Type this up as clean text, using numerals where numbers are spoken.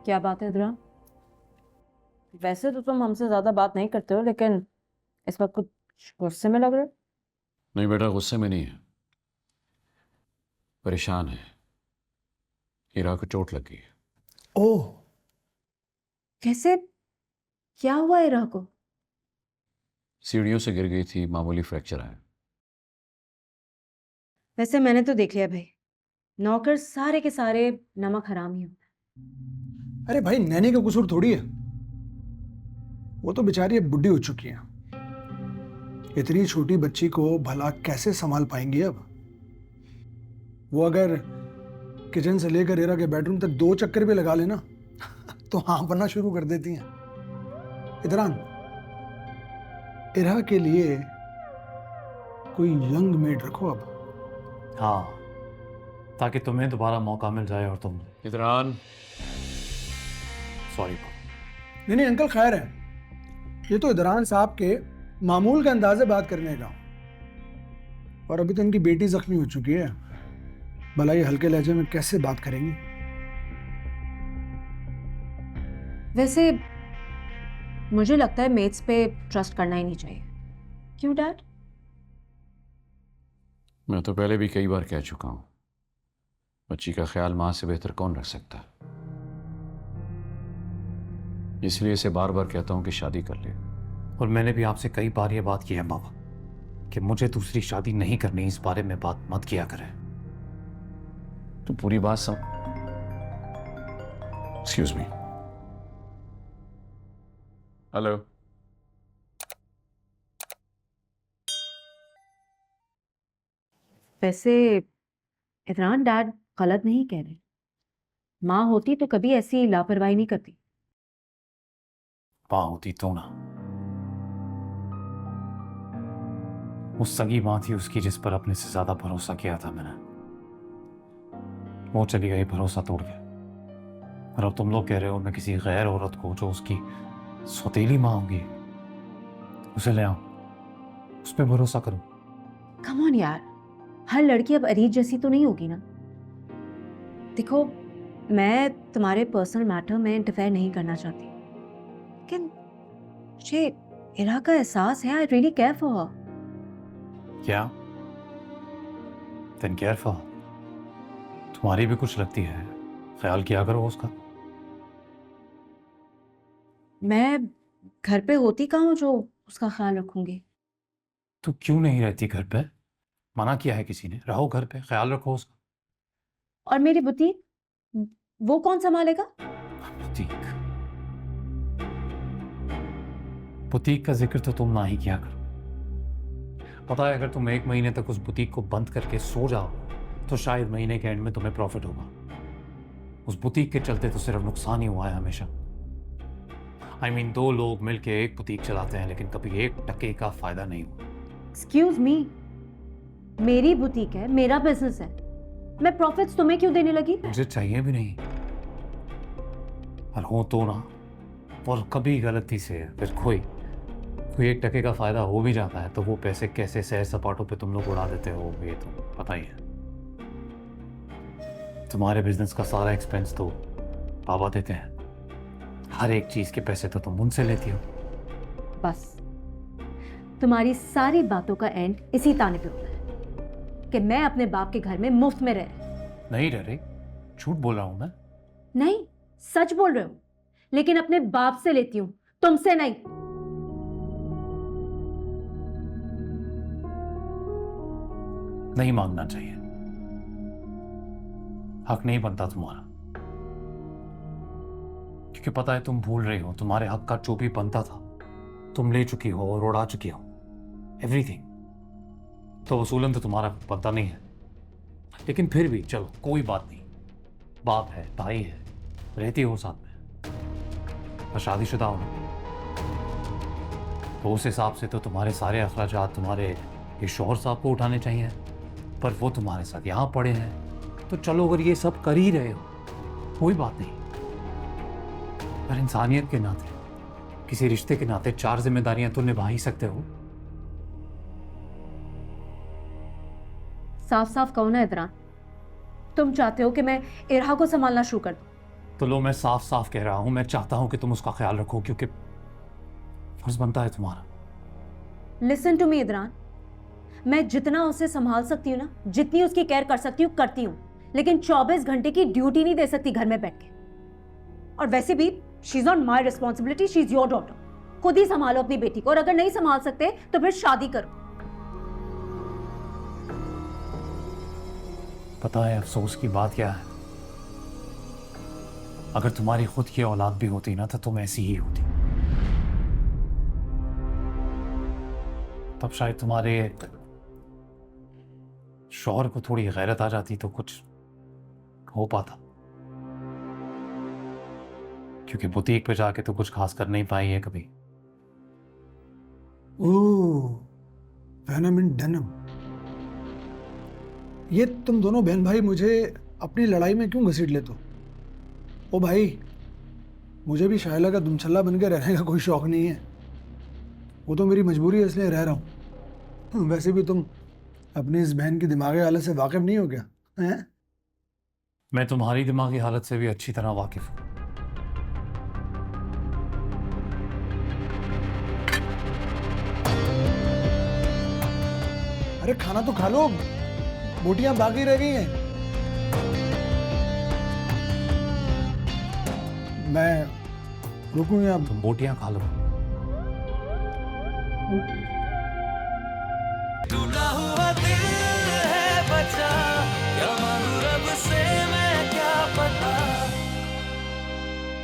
क्या बात है इधर? वैसे तो तुम हमसे ज्यादा बात नहीं करते हो, लेकिन इस वक्त कुछ गुस्से में लग रहे हो। नहीं बेटा, गुस्से में नहीं है, परेशान है। हीरा को चोट लग गई है। ओह, कैसे? क्या हुआ इरा को? सीढ़ियों से गिर गई थी, मामूली फ्रैक्चर आया। वैसे मैंने तो देख लिया भाई, नौकर सारे के सारे नमक हराम ही होते अरे भाई, नैनी का कसूर थोड़ी है। वो तो बेचारी अब बुढ़ी हो चुकी है। इतनी छोटी बच्ची को भला कैसे संभाल पाएंगी अब? वो अगर किचन से लेकर इरा के बेडरूम तक 2 चक्कर भी लगा लेना तो हाँफना शुरू कर देती हैं। इधरान, इरा के लिए कोई यंग मेड रखो अब। हाँ, ताकि तुम्हें दोबारा मौका मिल जाए और तुम। इधरान, सॉरी। नहीं नहीं अंकल, खैर है। ये तो इधरान साहब के मामूल के अंदाजे बात करने का। और अभी तो इनकी बेटी जख्मी हो चुकी है, भला ये हल्के लहजे में कैसे बात करेंगी? वैसे मुझे लगता है मेट्स पे ट्रस्ट करना ही नहीं चाहिए। क्यों डैड? मैं तो पहले भी कई बार कह चुका हूं, बच्ची का ख्याल मां से बेहतर कौन रख सकता है। इसलिए इसे बार बार कहता हूं कि शादी कर ले। और मैंने भी आपसे कई बार ये बात की है बाबा कि मुझे दूसरी शादी नहीं करनी, इस बारे में बात मत किया करें। तो पूरी बात सम एक्सक्यूज मी। हेलो। वैसे इधरान डैड गलत नहीं कह रहे। माँ होती तो कभी ऐसी लापरवाही नहीं करती। माँ होती तो ना, वो सगी माँ थी उसकी जिस पर अपने से ज्यादा भरोसा किया था मैंने। वो चली गई भरोसा तोड़ के। और अब तुम लोग कह रहे हो मैं किसी गैर औरत को जो उसकी सौतेली माँ होगी उसे ले आऊं, उस पर भरोसा करूं। कम ऑन यार, हर लड़की अब अरीज जैसी तो नहीं होगी ना। देखो, मैं तुम्हारे पर्सनल मैटर में इंटरफेयर नहीं करना चाहती, लेकिन मुझे इरा का एहसास है। I really care for her. क्या? Then care for. तुम्हारी भी कुछ लगती है, ख्याल किया करो उसका। मैं घर पे होती कहाँ हूँ जो उसका ख्याल रखूंगी? तो क्यों नहीं रहती घर पे? मना किया है किसी ने? रहो घर पे, ख्याल रखो उसका। और मेरी बुटीक, वो कौन संभालेगा? बुटीक, बुटीक का जिक्र तो तुम ना ही किया करो। पता है, अगर तुम 1 महीने तक उस बुटीक को बंद करके सो जाओ तो शायद महीने के एंड में तुम्हें प्रॉफिट होगा। उस बुटीक के चलते तो सिर्फ नुकसान ही हुआ है हमेशा। I mean, 2 लोग मिलके एक बुटीक चलाते हैं लेकिन कभी 1 टके का फायदा नहीं हुआ। एक्सक्यूज मी, मेरी बुटीक है, मेरा बिजनेस है, मैं प्रॉफिट्स तुम्हें क्यों देने लगी? मुझे चाहिए भी नहीं। और हो तो ना, और कभी गलती से फिर कोई 1 टके का फायदा हो भी जाता है तो वो पैसे कैसे सैर सपाटों पे तुम लोग उड़ा देते हो ये तो पता ही है। तुम्हारे बिजनेस का सारा एक्सपेंस तो पापा देते हैं, हर एक चीज के पैसे तो तुम उनसे लेती हो। बस तुम्हारी सारी बातों का एंड इसी ताने पे होता है कि मैं अपने बाप के घर में मुफ्त में रह रही। नहीं रह रही, झूठ बोल रहा हूं मैं। नहीं, सच बोल रहे हो, लेकिन अपने बाप से लेती हूं, तुमसे नहीं। नहीं मांगना चाहिए, हक नहीं बनता तुम्हारा। क्योंकि पता है तुम भूल रही हो, तुम्हारे हक का जो भी बनता था तुम ले चुकी हो और उड़ा चुकी हो, एवरीथिंग। तो वसूलन तो तुम्हारा बनता नहीं है, लेकिन फिर भी चलो कोई बात नहीं। बाप है, भाई है, रहती हो साथ में, और शादीशुदा हो ना, तो उस हिसाब से तो तुम्हारे सारे अखराजात तुम्हारे ये शौहर साहब को उठाने चाहिए। पर वो तुम्हारे साथ यहाँ पड़े हैं तो चलो, अगर ये सब कर ही रहे हो कोई बात नहीं, पर इंसानियत के नाते, किसी रिश्ते के नाते 4 जिम्मेदारियां तो निभा ही सकते हो। साफ साफ कहो ना इधरान, तुम चाहते हो कि मैं इरहा को संभालना शुरू कर दूं? तो लो, मैं साफ साफ कह रहा हूं, मैं चाहता हूं कि तुम उसका ख्याल रखो, क्योंकि फर्ज बनता है तुम्हारा। लिसन टू मी इदरान, मैं जितना उसे संभाल सकती हूँ ना, जितनी उसकी केयर कर सकती हूँ करती हूँ, लेकिन 24 घंटे की ड्यूटी नहीं दे सकती घर में बैठ के। और वैसे भी she is not my responsibility, she is your daughter. खुद ही संभालो अपनी बेटी को, और अगर नहीं संभाल सकते तो फिर शादी करो। पता है अफसोस की बात क्या है? अगर तुम्हारी खुद की औलाद भी होती ना तो तुम ऐसी ही होती। तब शायद तुम्हारे शौहर को थोड़ी गैरत आ जाती तो कुछ हो पाता, क्योंकि बुटीक पे जाके तो कुछ खास कर नहीं पाई है कभी। ओह, वेनम इन डेनिम। ये तुम दोनों बहन भाई मुझे अपनी लड़ाई में क्यों घसीट लेते हो? ओ भाई, मुझे भी शायला का दुमछल्ला बन के रहने का कोई शौक नहीं है। वो तो मेरी मजबूरी है, इसलिए रह रहा हूँ। वैसे भी तुम अपनी इस बहन की दिमागी हालत से वाकिफ नहीं हो क्या? हैं? मैं तुम्हारी दिमागी हालत से भी अच्छी तरह वाकिफ हूं। अरे खाना तो खा लो, बोटियां बाकी रह गई हैं। मैं रुकूं या तुम बोटियां खा लो। टूटा हुआ दिल है बचा